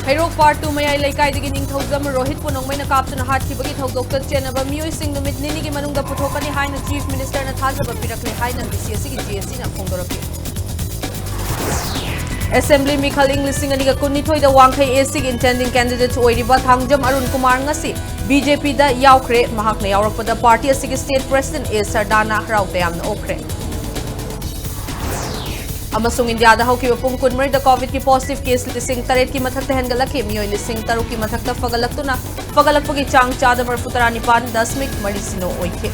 Hairok Part 2 Mayai Laikai Digi Ningthozam Rohit Punongmaina Kaptuna Hatkibagi Thogdokta Chenaba Miyoi Sing Numit Ninigi Manungda Puthokani Haina Chief Minister na Thajaba Pirakle Haina BCSC GSC na Phongdoraki Assembly Mikhal English Aniga Kunithoi the Wangkai AC intending candidates Oiriba Thangjam Arun Kumar ngasi BJP da Yaukre Mahakna Yaurapada Party Asigi State President A Sardana Rautayam Okre Amasung India da Hoki Pung Kunmari the COVID ki positive case lising taret ki mathakta hengalaki miyoi lising taru ki mathakta fagalaktuna fagalakpagi chang chada marputarani pan 10 marisino oike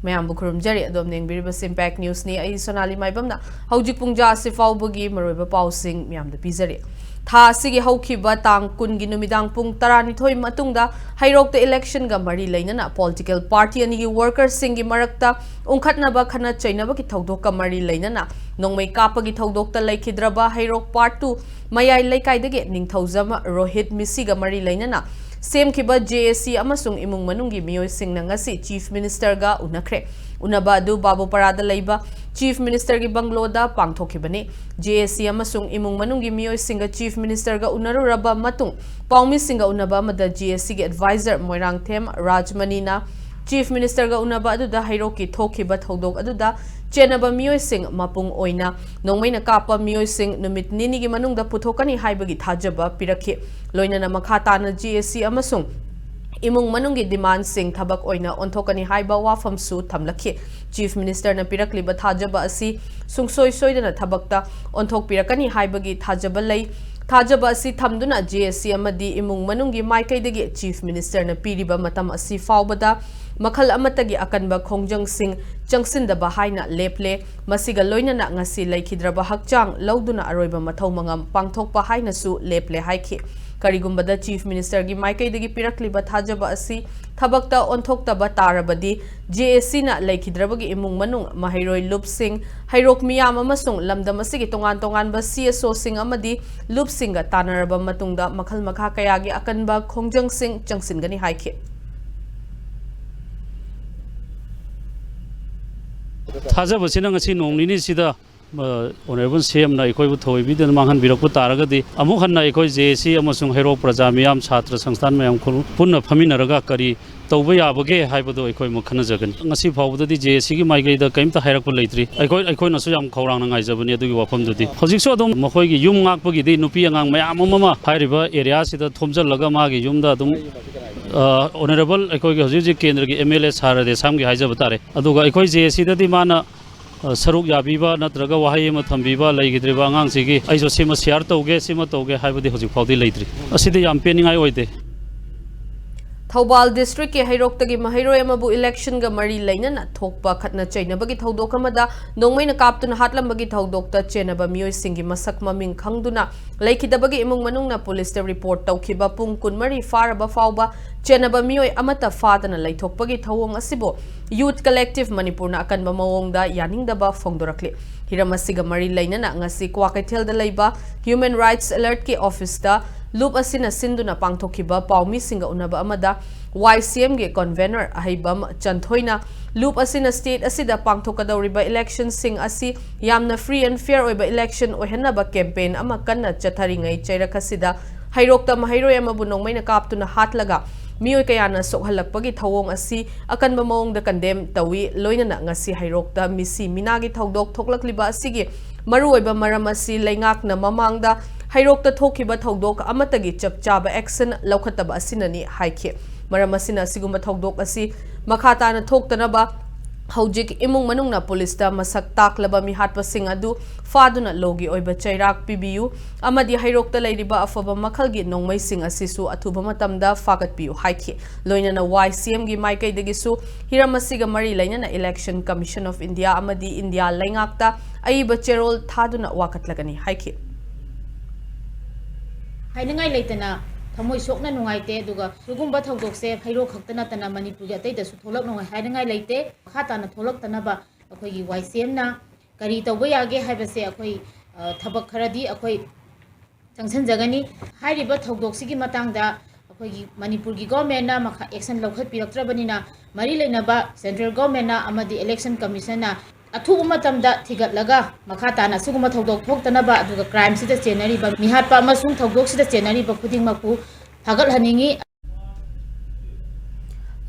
Mayam Bukrum Jerry Adom Ningbiribas Impact News ni ay Sonali Maibam na Haujik Pungja si Faubugi Maruba Pausing Miam the Pizari Tha sige Hoki Batang Kun Ginumidang Pung Taranitoy Matungda Hairok the election ga Mari Lainana political party ani workers singi marakta Ungkat na ba kana China ba ki thogdok ka Mari Lainana Nong may kapagi thogdok ta laikhidraba Hairok Part 2 Mayay Laikai dage Ningthozam Rohit Misiga Mari Lainana Same kiba JSC amasung imung manunggi miyoi sing na ngasi Chief Minister ga unakre. Unaba adu Babu Parada Laiba Chief Minister gi Bangloda pangthokibani. JSC amasung imung manunggi miyoi sing ga Chief Minister ga unaruraba matung. Paumi sing ga unaba mada JSC gi advisor Moirang Them Rajmani na Chief Minister ga unaba adu da Hairoki thokiba thodok adu da Chenaba miyoi sing mapung oina nongmai na kapa miyoi sing numit nini gi manung da puthokani haibagi thajaba pirakhi loina na makhata na GSC amasung imung manung gi demand sing thabak oina onthokani haiba wafam su thamlakhi Chief Minister na pirakli ba thajaba asi sungsoi soidana thabakta onthok pirakani haibagi thajaba lei Thajaba asi thamduna JSC amadi imung manungi maikaidagi Chief Minister na piriba matam asi faubada makhal amatagi akanba khongjang sing changsinda haina leple masiga loinana ngasi laikhidraba hakchang lauduna aroiba mathau mangam pangthokpa haina su leple haikhi karigumbada Chief Minister gi maikaidagi pirakliba thajaba asi thabakta onthokta tarabadi JSC na laikhidrabagi imung manung mahairoi lup sing hairok miyam amasung lamdam asigi tongan ba CSO sing amadi lup singa tanaraba matungda makhal makha kayagi akanba khongjang sing changsingani haikhi Thajaba sina ngasi nongnini sida honorable CM na ikoi bu thoi bidan manghan birakpu taragadi amuk hanna ikoi JSC amasung Hairok Praja miyam chhatra sangstan mayam khul punna phaminaraga kari tawba yabage haibado ikoi mukhana jagan ngasi phawbudadi JSC gi maigai da kaimta hairakpu leitri ikoi na su yam khawrang na ngaijabani adugi wafam dudi hojik so adum makhoi gi yum ngakpagi di nupi angang mayam mama hairiba area sida thomjalaga magi yumda adum honorable ikoi gi hojik kendra gi MLA sarade sam gi haijaba tare aduga ikoi JSC dadi mana Saruk Yabiba Natraga Wahayama Tambiba Laigidriba Ang Sigi, Iso Sima Siar Toge, Sima Toge, Hybrid Hosik Podi Latri. A city yamping I oide. Thobal District ke Hairok tagi Mahiro Emabu election ga Mari Lainana Thokpa Khatna China bagi Thodokamada, Nongmai na Kaptun Hatlam bagi Thodokta Chenaba Miyoi Singi Masak Maming Kangduna, Laikida bagi Imung Manung na police report Taukiba Pung Kun Mari Faraba Fauba, Chenaba Miyoi Amata Fadana Laitok bagi Thawong Asibo, Youth Collective Manipur na akan mamawong da yaning daba Phongdorakli. Hiramasiga Mari Lainana ngasi Kwakatel da Laiba, Human Rights Alert ki Office da, Loop asina sinduna pangthokiba paumi singa unaba amada YCM ge convener ahibam chanthoina loop asina state asida pangthokadawriba election sing asi yamna free and fair oiba election ohenaba campaign ama kanna chatharingai chairakasida hairokta mahairoi amabu nongmaina kaptuna hatlaga miyoi kayana sokhalakpagi thawong asi akanba mawongda condemn tawi loinana ngasi hairokta misi minagi thodok thoklakliba asigi maruoiba maram asi laingakna mamangda Hairokta thokiba thodok amatagi chapchaba action laukhataba asinani haikhe maram asina sigumba thodok asi makhata na thoktanaba hojik imung manungna police da masak taklaba mi hatpa sing adu faduna logi oiba chairak pibiu amadi hairokta lairiba afaba makhalgi nongmai sing asisu athuba matamda fagat piu haikhe loinana YCM gi maikai degisu hiramasiga mari lainana Election Commission of India amadi India laingakta aiba cherol thaduna wakatlagani haikhe Hainangai leitana thamoi sokna nungaite duga sugumba thodokse Hairok khaktana tana Manipur ga taida su tholak nungai hainangai leite khata na tholak tana ba akoi gi YCM na kari tawba yage haibase akoi thabak kharadi akoi changsan jagani hairiba thodokse gi matangda akoi gi Manipur gi government na makha action lokhat piraktrabani na mari leina ba central government na amadi Election Commission na अथुब मतमदा थिगतलगा मखा ताना सुगुम थौदोक थोक्तनबा अदुगा crime सिदा चेनरीबा मिहाटपा अमसुंग थौदोक सिदा चेनरीबा खुदिंगमकु फगतहनिंगी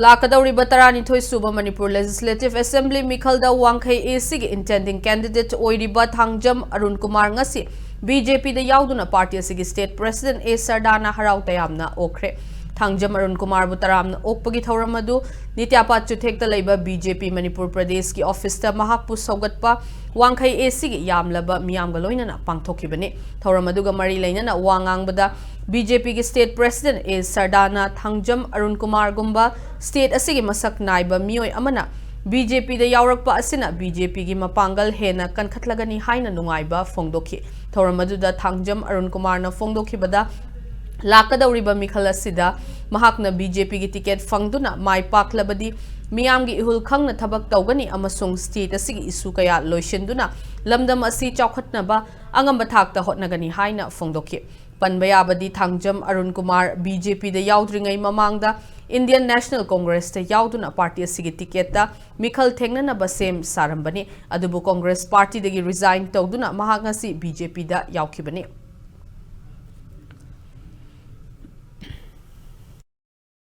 लाकदौरीब तरानिथोई सुबा Manipur legislative assembly मिखलदा Wangkhei AC के intending candidate ओइरिबा थांगजम अरुण कुमार ngasi बीजेपी दा याउदुना पार्टी असigi स्टेट प्रेसिडेंट ए सरदाना हराउ तयामना ओखरे थांगजम अरुण कुमार बुतरामना ओकपगी थौरम अदु नित्यापात चुथेक्ता लेबा बीजेपी मणिपुर प्रदेश की ऑफिस ता महाकपु सौगतपा वांखै एसी के यामलबा मियामगा लोइनना पांगथोखिबने थौरम अदुगा मरी लेनना वांगांगबदा बीजेपी की state president A Sardana Thangjam Arun Kumar गुम्बा स्टेट असigi मसक नाइबा मियोय अमना बीजेपी दा यावरकपा असिना बीजेपी की मपांगल हेना कनखतलगनी हाइना नुंगाइबा फोंगदोखि थौरम अदुदा थांगजम अरुण कुमार ना फोंगदोखिबदा लाकदौरीबा मिखल असिदा महाकना बीजेपी की टिकेट फंगदुना माय पाकलबदी मियामगी इहुल खंगना थबक तौगनी अमसुंग स्टेट असigi इशू कया लोइशिंदुना लमदम असि चौखतनबा अंगम थाकता होटनगनी हाइना फोंगदोखि पनबयाबदी थांगजम अरुण कुमार बीजेपी दा याउद्रिंगै ममांगदा इंडियन नेशनल कांग्रेस ता याउदुना पार्टी असigi टिकेट ता मिखल थेंगननबा सेम सारंबनी अदुबु कांग्रेस पार्टी दगी रिजाइन तौदुना महाक ngasi बीजेपी दा याउखिबनी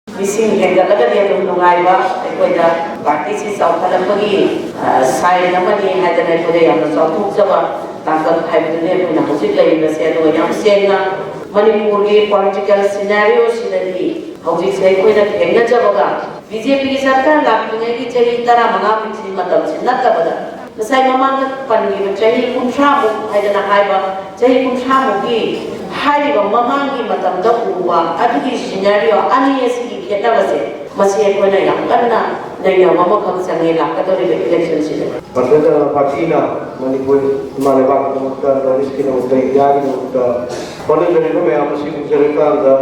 मिसिंग हेंगलगदि अदुम नुंगाइबा एकोइदा पार्टी से चौखलंबगी साइन अमनी हादना एकोइदा यामना चौथोकजबा ताकत हाइबदुने एकोइना हजिक लैबसे अदुगा याम सेंगना मणिपुर की पॉलिटिकल सिनेरियो सिदगी हजिक से एकोइदा हेंगजबगा बीजेपी की सरकार लाक्तिङै की चही 15 मिसि मतम सिनतबदा नसाइ ममांग पनगी चही 30 मुक हाइदना हाइबा चही 30 मुकी हाइबा ममांग की मतम द उबा अदुगी सिनेरियो अनि एसगी खेतबसे मसी एकोइना याम कन्ना नैना ममा खम संगे लाकदोरि इलेक्शन सिदे परदा पार्टीना मणिपुर मालेबा नमुक्ता रिस्क नमुक्ता यागी नमुक्ता पनजने को मैं आपसी सरकार दा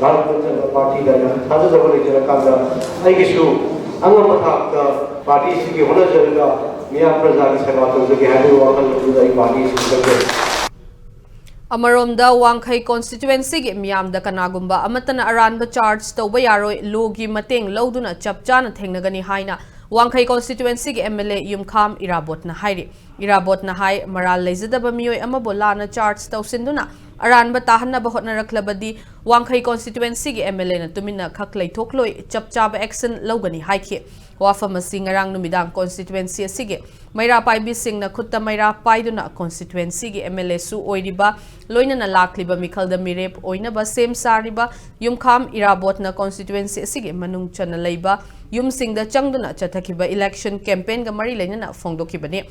भारत जनता पार्टी दा थाज जबले सरकार दा आइगिसु अंगमथा दा पार्टी सिगी होना जरगा मिया प्रजा की सेवा तो जगे हादु वाखल दा पार्टी सिगे अमरोमदा वांखै कॉन्स्टिट्युएंसी के मियामदा कनागुंबा अमतना अरानबा चार्ज तौबा यारोय लोगी मतेंग लौदुना चपचाना थेंगनगनी हाइना वांखै कॉन्स्टिट्युएंसी के एमएलए युमखाम इराबोतना हाइरि इराबोतना हाइ मराल लेजदबा मियोय अमबो लाना चार्ज तौसिंदुना अरानबा ताहनबा होटनरखलबदी वांखै कॉन्स्टिट्युएंसी के एमएलए न तुमिना खक लैथोकलोय चपचाबा action लौगनी हाइखि वाफम ngarang numidang constituency asige maira paibi singna khutta maira paiduna constituency gi MLA su oiriba loinana lakliba mikhalda mirep oina ba sem sariba yumkham irabot na constituency asige manung chana leiba yum singda changduna chathakiba election campaign ga mari leinana phongdokibani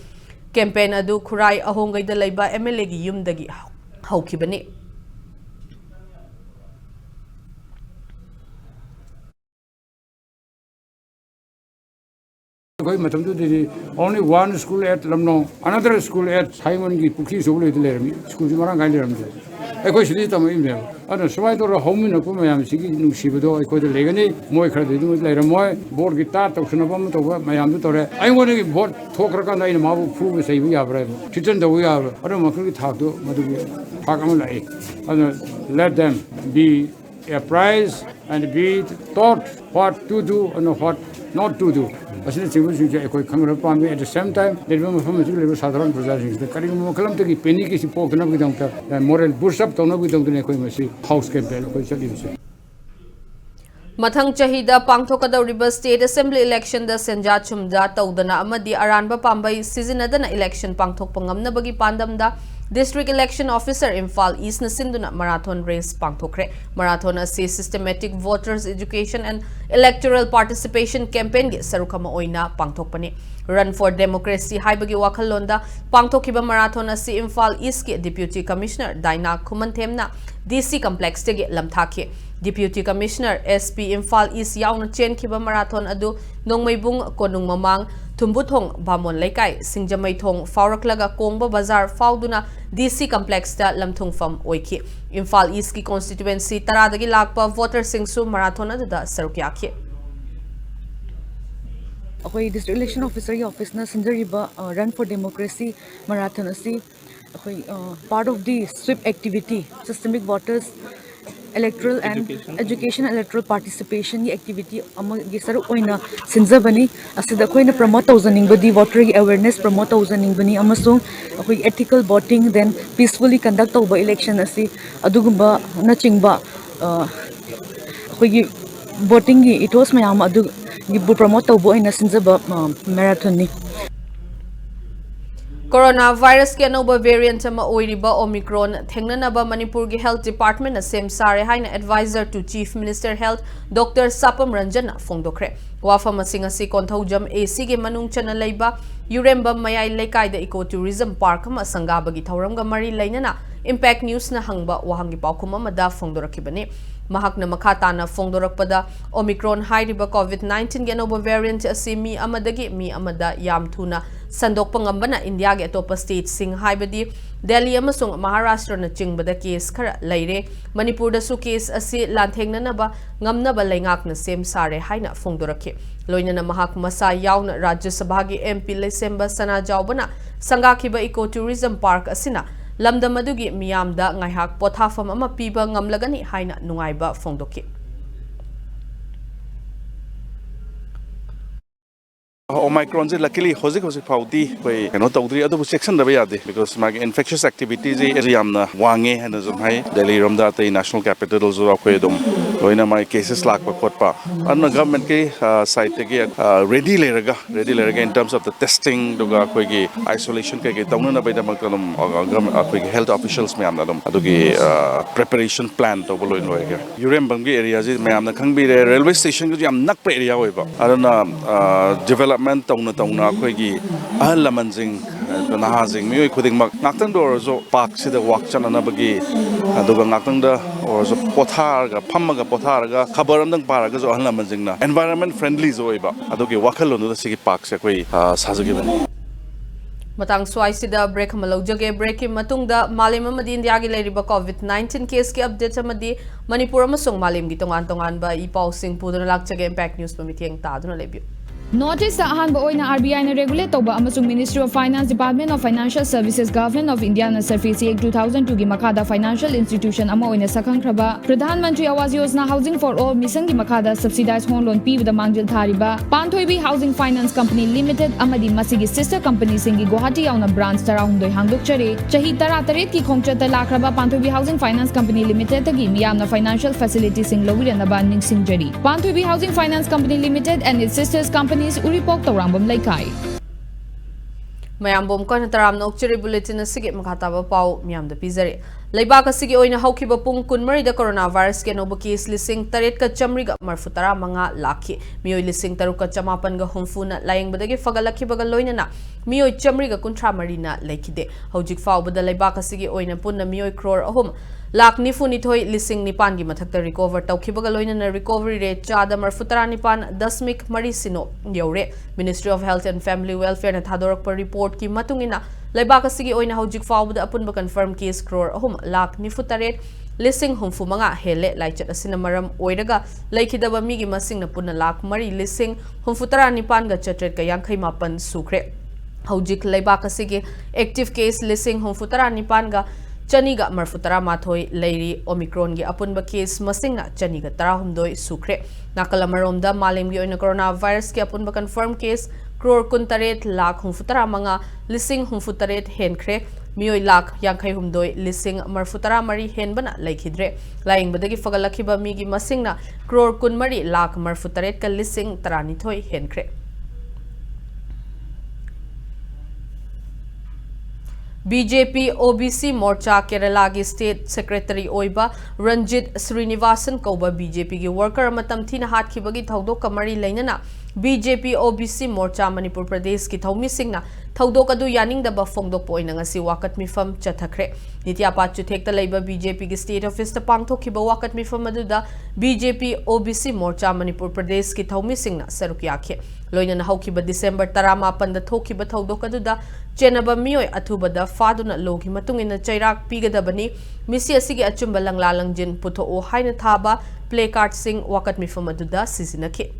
campaign adu khurai ahongai da leiba MLA gi yumdagi haukibani only one school at Lamno, another school at Simon Puki Suli Lermi, school Maranga Lermi. I could see them in them. And a swide or a home in a Pumayam Siki, Nusibo, I could legally, more credit with later more, board guitar, Toxanabam, Mayam. I want to bought Tokrakana in Mabu Fu, say we have Chichen the we have, I don't want to talk to Pakamulai. And let them be apprised and be taught what to do and what not to do. At the same time, they will from the Southern President. The Karim Kalam to keep penny is spoken up with the moral boost up to know with the house campaign. Mathang Chahida Pangthokadoriba State Assembly election the Senja Chumda Taudana Amadi Aranba Pambai Seasonadana election Pangthok Pangamna Bagi Pandamda District Election Officer Imphal East Nasinduna Marathon Race Pangthokre Marathon Assay Systematic Voters Education and Electoral Participation Campaign Ge Sarukama Oina Pangthokpani Run for Democracy Haibagi Wakhalonda Pangthokiba Marathon Assay Imphal East Ge Deputy Commissioner Daina Kumanthemna DC Complex Ge Lamthaki Deputy Commissioner SP Imphal East Yauna Chen Kiba Marathon Adu Nongmaibung Konung Mamang Tumbuthong Bamon Laikai Singjamai Thong Fauraklaga Kongba Bazar Fauduna DC Complex ta Lamthung Fam Oiki Imphal East ki constituency Taradagi Lakpa Voter Singsu Marathon Aduda Sarukyaki अखोई district election officer की office ना संजरीबा run for democracy marathon असी अखोई part of the SVEEP activity systemic voters electoral and education electoral participation की activity अमगी सर ओइना सिंजबनी असदा कोइना promote तौजनिंगबदी voter awareness promote तौजनिंगबनी अमसुंग अखोई ethical voting then peacefully conduct तौबा election असी अदुगुंबा नचिंगबा अखोई voting की ethos मयाम अदु गिबु promote तौबा ओइना सिंजबा marathon नि Coronavirus के अनौबा variant अमा ओइरिबा Omicron थेंगननबा Manipur की Health Department ना सेम सारे हाइना Advisor to Chief Minister Health Dr. Sapam Ranjan फोंदोखरे वाफम असिंग असि कोंथौजम AC के मनुंग चना लैबा युरेम्बम मयाई लेकाइदा इको टूरिज्म पार्क अमा संगाबगी थौरमगा मरी लैनना Impact News ना हंगबा वहांगी पाउखुम अमदा फोंदोरखिबनी महकना मखा ताना फोंदोरकपदा Omicron हाइरिबा COVID-19 के अनौबा variant असि मी अमदगी मी अमदा याम थुना संदोकपा ngambana India ge atopa state sing haibadi Delhi amasung Maharashtra na chingbada case khara leire Manipur da su case asi lanthengna na ba ngamna ba lengak na sem sare haina phongdorakhe loina na mahak masa yauna Rajya Sabha gi MP Lesemba Sana Jawbana sangakhiba ecotourism park asina lamda madugi miyamda ngaihak pothafam ama piba ngamlagani haina nungaiba phongdokhe Omicron is luckily hozik faudi by no tawdri adu section da yade because mag infectious activities is yamna wange and zum hai Delhi romda te national capital zo akoi dum loina mai cases lak pa khotpa an government ke side te ready lerega in terms of the testing duga koi gi isolation ke tawna na baida mak dum koi health officials me amna dum adu gi preparation plan to boloin loiga urem bangi area ji me amna khangbi railway station gi am nak area hoiba arana develop tawna khoigi ahal lamanjing nahajing mioi khuding mak naktang do zo park sida walk chanana bagi aduga naktang da or zo pothar ga phamma ga pothar ga khabar amdang para ga zo ahal lamanjing na environment friendly zo iba adugi wakhal lo da sigi park se koi sajagi bani matang swai sida break malojage break ki matungda malim amadi India gi leiriba COVID-19 case ki update amadi Manipur amasung malim gi tongan ba I pau sing puduna lakchage Impact News pamitieng taduna lebiu Notice the ahanba oina RBI na regulate toba amasung Ministry of Finance Department of Financial Services Government of India na Surface Act 2002 gi makada financial institution ama oina sakhangkraba Pradhan Mantri Awas Yojana Housing for All misang gi makada subsidized home loan pibada mangjil thariba Panthoibi Housing Finance Company Limited amadi masigi sister company singi Guwahati yauna branch tarahumdoi hangdokchare chahi tara-taret ki khongchata lakraba Panthoibi Housing Finance Company Limited tagi miyamna financial facility sing lowiranaba ningsingjari Panthoibi Housing Finance Company Limited and its sisters company Uripok Tarambam Laikai. Mayambom ko na taram na ukchiri bulletin na sige makataba pau miyam da pizari. Laibaka sige oina hawkiba pung kunmari da coronavirus ke nobo case lising taret ka chamri ga marfutara mga laki. Miyoy lising taru ka chamapan ga humfu na layang badagi fagalaki bagaloy na miyoy chamri ga kuntra marina laikide. Hawjik fao bada laibaka sige oina pun na miyoy crore ahum. Lak nifu nitoy lising nipan gi mathakta recover tawkibaga loina na recovery rate chada marfutara nipan 10 marisino yore Ministry of Health and Family Welfare na thadorak par report ki matungina laibaka sige oina hawjik fawda apun ba confirm case crore ahum lak nifutaret lising humfu mga hele laichat asina maram oiraga laikidaba migi masing na punna lak mari lising humfutara nipan ga chatret ka yankhai mapan sukre hawjik laibaka sige active case lising humfutara nipan ga Chaniga marfutara mathoi leiri Omicron gi apunba case masingna chaniga tarahumdoi sukre nakalamaromda malim gi oina coronavirus ki apunba confirm case crore kuntaret lakh humfutara manga lising humfutaret henkre mioi lakh yankhai humdoi lising marfutara mari henbana laikhidre laing badagi fagalakhiba migi masingna crore kunmari lakh marfutaret ka lising taranithoi henkre BJP OBC Morcha Kerala gi State Secretary Oiba Ranjit Srinivasan Kauba BJP gi worker matam thina hat khibagi thaudok kamari leinana BJP OBC Morcha Manipur Pradesh ki thaumi singna thaudok adu yaning da ba phongdok poina ngasi wakat mifam chathakre nitya pachu thekta leiba BJP gi State Office ta pangthok khiba wakat mifam adu da BJP OBC Morcha Manipur Pradesh ki thaumi singna saruk yakhe loina na haukiba December 18 da thokiba thaudok adu da Chenaba mioi athubada faduna logi matungina chairak pigadabani misi asigi achumba langlalangjin putho o haina thaba placard sing wakat mifam aduda sizinakhe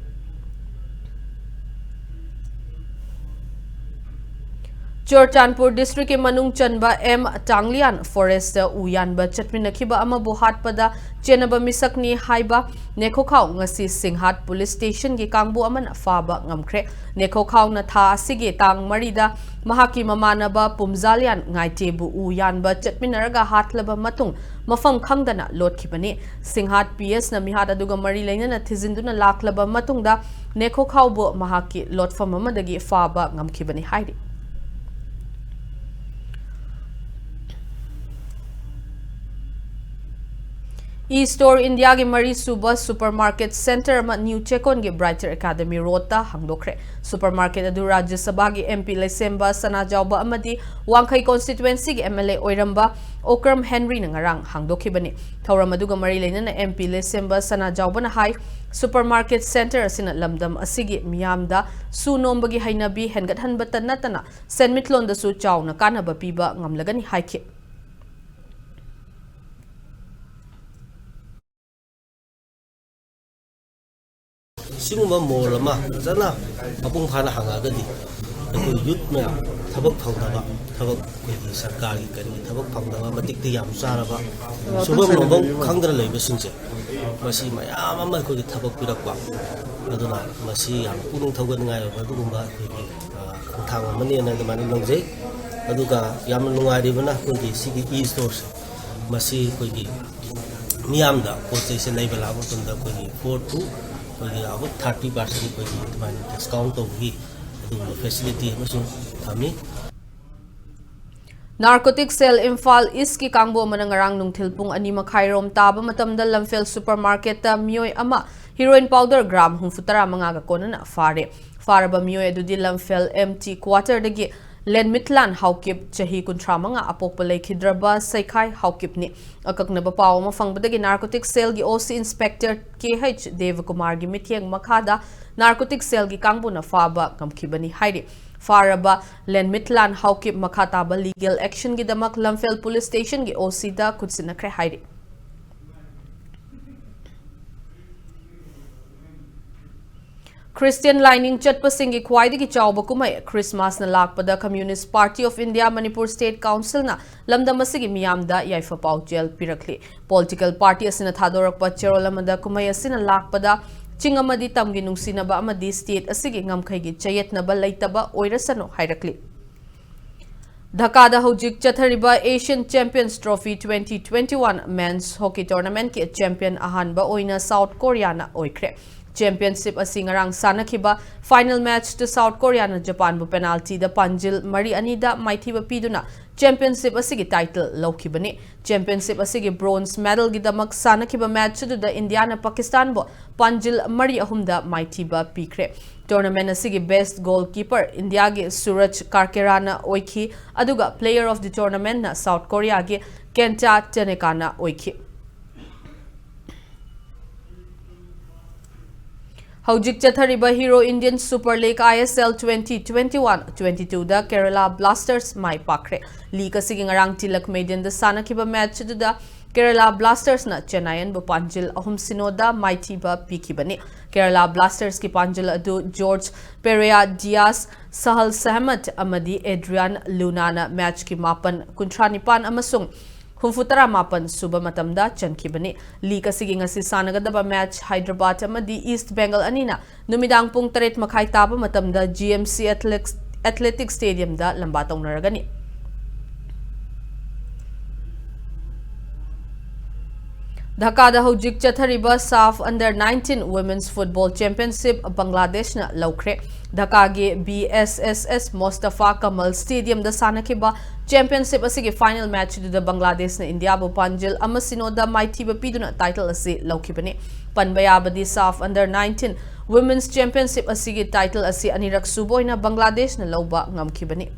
Churchanpur district ke manung chanba M Tanglian forest uyanba chatminakhiba amabu hatpada chenaba misakni haiba nekhokhau ngasi singhat police station gi kangbu amana faba ngamkhre nekhokhau na tha asigi tang marida mahaki mamanaba pumzalian ngaitebu uyanba chatminaraga hatlaba matung mafam khangdana lotkhibani singhat PS na mihada duga mari leina thizinduna laklaba matungda nekhokhau bo mahaki lotfam amadagi faba ngamkhibani haidi E-Store India के मरी सुबह supermarket centre में new चेकोन के brighter academy road ता हांगदोखरे supermarket अदु राज्य सभा के MP लेसेंबा सना जाउबा अमदी वांखै कॉन्स्टिट्युएंसी के MLA ओइरंबा ओक्रम हेनरी नंगरांग हांगदोखिबनी थौरम अदुगा मरी लेनना MP लेसेंबा सना जाउबना हाई सुपरमार्केट सेंटर असिना लमदम असिगी मियामदा सु नोंबगी हैनबी हेनगत हनबत नतना सेनमिटलोंदसु चाउना कानबा पीबा ngamlagani हाइखे सिंगुम्बा मोल अमा जना मपुंग फाना हांगागदी अखोई यूथ में थबक फंगदबा थबक कोई सरकारी करी थबक फंगदबा मतिकति याम चारबा सुबम नोबम खंगदर लेबे सिंजे मसी मयाम अमा कोई थबक पिरकवा अदुना मसी याम पुनुंग थौगनगाय अदुगुम्बा कोई खुंथांग अमने न दमानि लंगजे अदुगा याम नुंगारिबना कोई सिगी ई स्टोर्स मसी कोई मियामदा पोचे से लेबे लाबो तुंदा कोई 4 to 30% कोई डिस्काउंट होगी फैसिलिटी थमी नार्कोटिक सेल इम्फाल ईस्ट की कांगबो मनंगरांग नुंगथिल पुंग अनि मखाइरोम ताबा मतमदा लमफेल सुपरमार्केट ता मियोय अमा heroin powder gram 35 ga konana faraba miyoy adudi Lamphel MT quarter दगी लेनमिथलान हाउकिप चाही 35 अपोप लेखिद्रबा सैखाई हाउकिपनी अककनबा पाव म फंगबदगी नार्कोटिक सेल गी OC इंस्पेक्टर KH देवकुमार गी मिथियंग मखादा नार्कोटिक सेल गी कांगबुना फाबा कमखिबनी हाइदे फारबा लेनमिथलान हाउकिप मखाताबा लीगल एक्शन गी दमक लमफेल पुलिस स्टेशन गी OC दा खुदसिनखरे हाइदे Christian lining chatpasingi khwaidagi chawba kumai Christmas na lakpada Communist Party of India Manipur State Council na lamdamasigi miyamda yaifa paujel pirakli political party asina thadorakpa cherolamada kumai asina lakpada chingamadi tamgi nungsinaba amadi state asigi ngamkhaigi chayetnaba leitaba oirasano hairakli Dhaka da hojik chathariba Asian Champions Trophy 2021 men's hockey tournament ki champion ahanba oina South Korea na oikre Championship asing ngarang sanakhiba final match to South Korea na Japan bu penalty da panjil mari anida maithiba piduna championship asigi title lokhibani championship asigi bronze medal gi damak sanakhiba match to da India na Pakistan bu panjil mari ahumda maithiba pikre tournament asigi best goalkeeper India gi Suraj Karkerana oikhi aduga player of the tournament na South Korea gi Kenta Tanekana oikhi Hojik chathariba Hero Indian Super League ISL 2021-22 da Kerala Blasters mai pakre league asigi ngarang tilak median da sanakhiba match da Kerala Blasters na Chennaian bu panjil ahum sinoda maithiba pikibani Kerala Blasters ki panjil adu George Perea Diaz Sahal Sahmat amadi Adrian Lunana match ki mapan kuntranipan amasung Humfutara mapan suba matamda chankibani Liga sige ngasi sanagadaba match Hyderabad amadi East Bengal anina numidang pung 3 makai taba matamda GMC Athletic Stadium da lambatong naragani Dhaka da hojik chathariba SAF Under 19 Women's Football Championship Bangladesh na laukre Dhaka ge BSSS Mustafa Kamal Stadium da sanakhiba championship asigi final match da Bangladesh na India bu panjil amasino da maithiba piduna title asi laukibani panbayabadi SAF Under 19 Women's Championship asigi title asi anirak suboina Bangladesh na lauba ngamkibani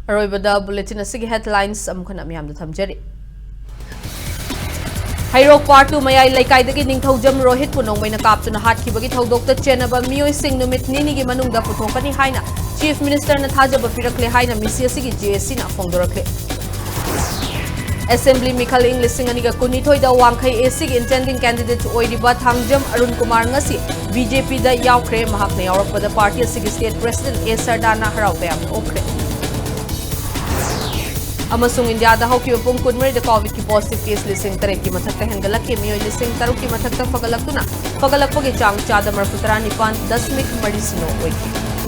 Aroibada bulletin asigi headlines amkhana miyamda thamjari Hairok Part 2 mayai laikai ningthaujam Rohit punong may nakaptuna hatkibagi thaudokta chenaba miyoy sing numit ninigi manungda puthokani haina Chief Minister na thajaba pirakle haina misi asigi JSC na phongdorakle Assembly Mikhaling Lisinganiga Kunitoida Wangkai Esig intending candidate Oidiba Thangjam Arun Kumar ngasi BJP da yaukre mahakna yaurappada party asigi state president A Sardana Haraupayam okre. Amasung India da hauki pung kunmari da COVID ki positive case lising taret ki mathakta hengalak ki miyoi lising taruk ki mathakta fagalakuna fagalakpagi chang chada marfutara nipan 10 marisino oiki.